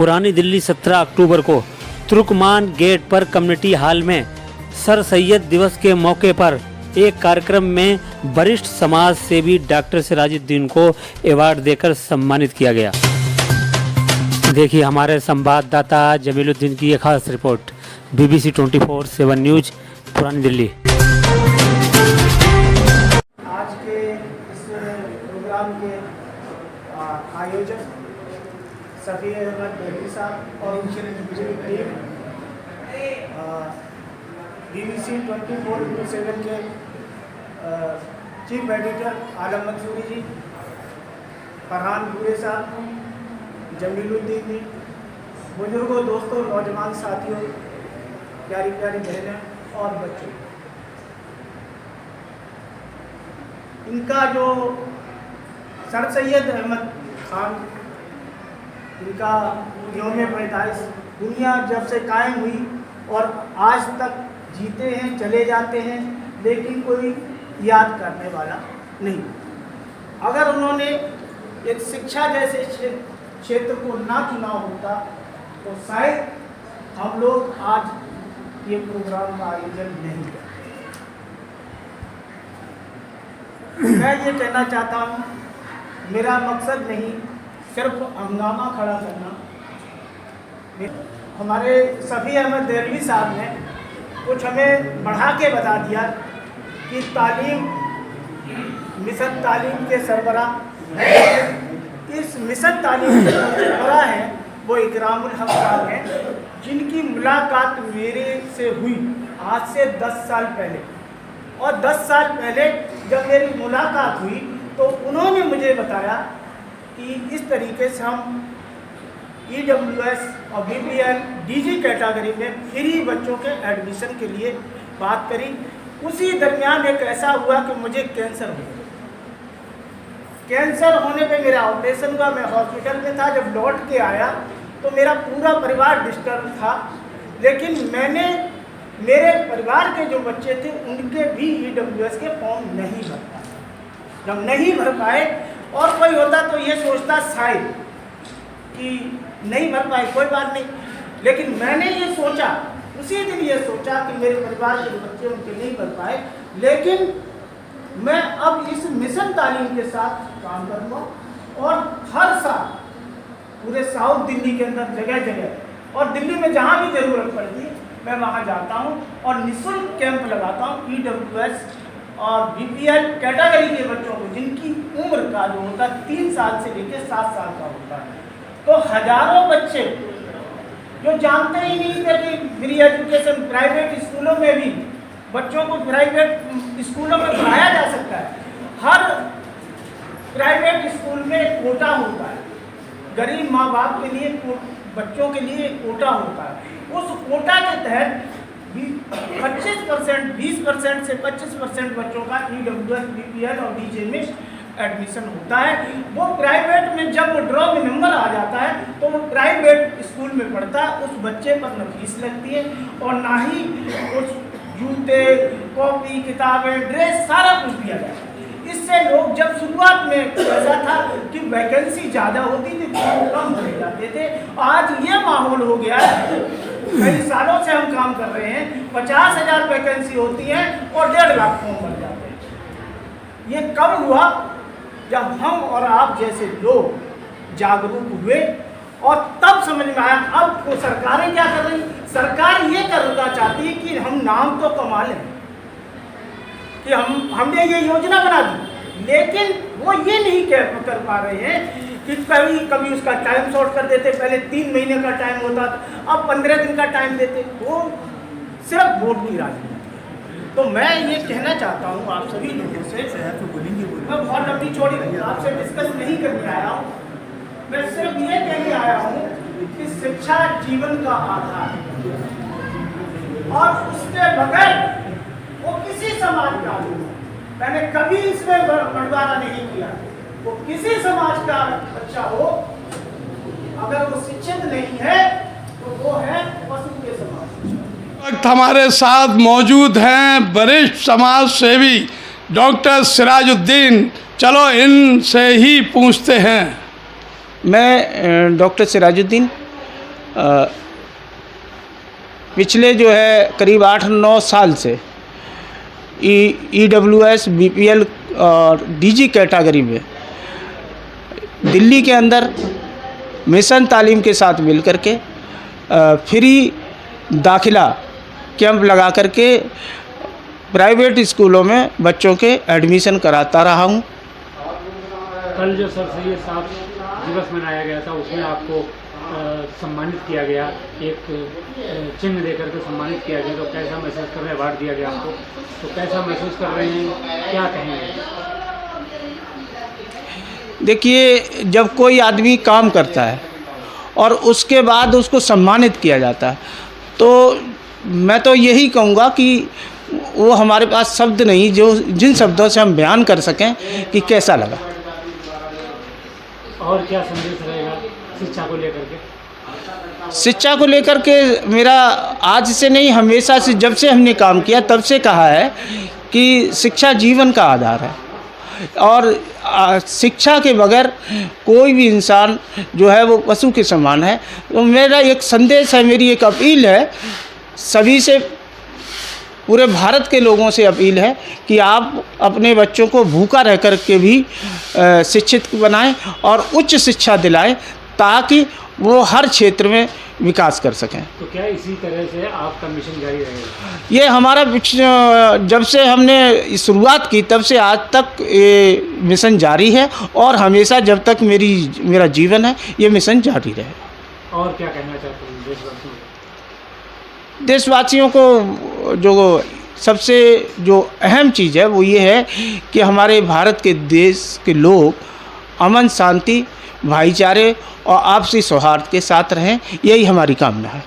पुरानी दिल्ली 17 अक्टूबर को तुर्कमान गेट पर कम्युनिटी हॉल में सर सैयद दिवस के मौके पर एक कार्यक्रम में वरिष्ठ समाज सेवी डॉक्टर सिराजुद्दीन को अवार्ड देकर सम्मानित किया गया। देखिए हमारे संवाददाता जमीलुद्दीन की एक खास रिपोर्ट, BBC 24/7 न्यूज, पुरानी दिल्ली। आज के इस प्रोग्राम के आयोजक सफ़ी अहमद दहली साहब और उनकी टीम, BBC 24/7 के चीफ एडिटर आलम मंसूरी जी, फरहान पूरे साहब, जमीलुद्दीन जी, बुजुर्गों, दोस्तों, नौजवान साथियों, प्यारी प्यारी बहनें और बच्चों, इनका जो सर सैयद अहमद खान, इनका यौम पैदाइश दुनिया जब से कायम हुई और आज तक जीते हैं, चले जाते हैं, लेकिन कोई याद करने वाला नहीं। अगर उन्होंने एक शिक्षा जैसे क्षेत्र को ना चुना होता तो शायद हम लोग आज ये प्रोग्राम का आयोजन नहीं करते। मैं ये कहना चाहता हूँ, मेरा मकसद नहीं सिर्फ हंगामा खड़ा करना। हमारे सफ़ी अहमद दहलवी साहब ने कुछ हमें बढ़ा के बता दिया कि तालीम, मिशन तालीम के सरबराह, इस मिशन तालीम के सरबराह हैं वो इकरामुल हक साहब हैं, जिनकी मुलाकात मेरे से हुई आज से 10 साल पहले। और 10 साल पहले जब मेरी मुलाकात हुई तो उन्होंने मुझे बताया कि इस तरीके से हम EWS और BPL DG कैटेगरी में फ्री बच्चों के एडमिशन के लिए बात करी। उसी दरमियान एक ऐसा हुआ कि मुझे कैंसर हो गया। कैंसर होने पे मेरा ऑपरेशन हुआ, मैं हॉस्पिटल में था। जब लौट के आया तो मेरा पूरा परिवार डिस्टर्ब था, लेकिन मैंने मेरे परिवार के जो बच्चे थे उनके भी EWS के फॉर्म नहीं भर पाए। जब नहीं भर पाए और कोई होता तो ये सोचता शायद कि नहीं भर पाए, कोई बात नहीं, लेकिन मैंने ये सोचा, उसी दिन ये सोचा कि मेरे परिवार के बच्चे उनके नहीं भर पाए, लेकिन मैं अब इस मिशन तालीम के साथ काम करूँगा और हर साल पूरे साउथ दिल्ली के अंदर जगह जगह और दिल्ली में जहाँ भी ज़रूरत पड़ती है मैं वहाँ जाता हूँ और निःशुल्क कैंप लगाता हूँ EWS और BPL कैटेगरी के बच्चों को, जिनकी उम्र का जो होता है 3 साल से लेकर 7 साल का होता है। तो हजारों बच्चे जो जानते ही नहीं थे कि फ्री एजुकेशन प्राइवेट स्कूलों में भी बच्चों को प्राइवेट स्कूलों में पढ़ाया जा सकता है। हर प्राइवेट स्कूल में एक कोटा होता है, गरीब माँ बाप के लिए बच्चों के लिए एक कोटा होता है। उस कोटा के तहत 25% 20% से 25% बच्चों का EWS BPL और DG में एडमिशन होता है। वो प्राइवेट में जब वो ड्रॉ में नंबर आ जाता है तो वो प्राइवेट स्कूल में पढ़ता है, उस बच्चे पर न फीस लगती है और ना ही उस जूते, कॉपी, किताबें, ड्रेस सारा कुछ दिया जाता है। इससे लोग जब शुरुआत में ऐसा था कि वैकेंसी ज़्यादा होती थी, कम हो जाते थे। आज ये माहौल हो गया है, कई सालों से हम काम कर रहे हैं, 50,000 वैकेंसी होती है और 1.5 लाख फॉर्म भर जाते हैं। ये कब हुआ? जब हम और आप जैसे लोग जागरूक हुए और तब समझ में आया। अब तो सरकारें क्या कर रही? सरकार ये करना चाहती है कि हम नाम तो कमा लें कि हमने ये योजना बना दी, लेकिन वो ये नहीं कर पा रहे हैं कि कभी उसका टाइम शॉर्ट कर देते। पहले 3 महीने का टाइम होता था, अब 15 दिन का टाइम देते। वो सिर्फ वोट की राजनीति। तो मैं ये कहना चाहता हूँ आप सभी लोगों से, मैं बहुत लंबी चौड़ी आपसे डिस्कस नहीं करने आया हूँ, मैं सिर्फ ये कहने आया हूँ कि शिक्षा जीवन का आधार है और उसके बगैर वो किसी समाज का, मैंने कभी इसमें बंटवारा नहीं किया, वो किसी समाज का बच्चा हो, अगर वो शिक्षित नहीं है तो वो है पशु के समाज। वक्त हमारे साथ मौजूद हैं वरिष्ठ समाज सेवी डॉक्टर सिराजुद्दीन। चलो इनसे ही पूछते हैं। मैं डॉक्टर सिराजुद्दीन पिछले जो है करीब 8-9 साल से EWS BPL और DG कैटेगरी में दिल्ली के अंदर मिशन तालीम के साथ मिलकर के फ्री दाखिला कैंप लगा करके प्राइवेट स्कूलों में बच्चों के एडमिशन कराता रहा हूँ। कल जो सर सैयद साहब दिवस मनाया गया था उसमें आपको सम्मानित किया गया, एक चिन्ह देकर के सम्मानित किया गया, तो कैसा महसूस कर रहे हैं? अवार्ड दिया गया आपको, तो कैसा महसूस कर रहे हैं, क्या कहेंगे? देखिए, जब कोई आदमी काम करता है और उसके बाद उसको सम्मानित किया जाता है तो मैं तो यही कहूँगा कि वो हमारे पास शब्द नहीं जो जिन शब्दों से हम बयान कर सकें कि कैसा लगा। और क्या संदेश रहेगा शिक्षा को लेकर के? शिक्षा को लेकर के मेरा आज से नहीं, हमेशा से, जब से हमने काम किया तब से कहा है कि शिक्षा जीवन का आधार है और शिक्षा के बगैर कोई भी इंसान जो है वो पशु के समान है। तो मेरा एक संदेश है, मेरी एक अपील है सभी से, पूरे भारत के लोगों से अपील है कि आप अपने बच्चों को भूखा रह कर के भी शिक्षित बनाएं और उच्च शिक्षा दिलाएं ताकि वो हर क्षेत्र में विकास कर सकें। तो क्या इसी तरह से आपका मिशन जारी रहेगा? ये हमारा जब से हमने शुरुआत की तब से आज तक ये मिशन जारी है और हमेशा जब तक मेरा जीवन है ये मिशन जारी रहेगा। और क्या कहना चाहते हैं देशवासियों को? देशवासियों को जो सबसे जो अहम चीज़ है वो ये है कि हमारे भारत के देश के लोग अमन, शांति, भाईचारे और आपसी सौहार्द के साथ रहें, यही हमारी कामना है।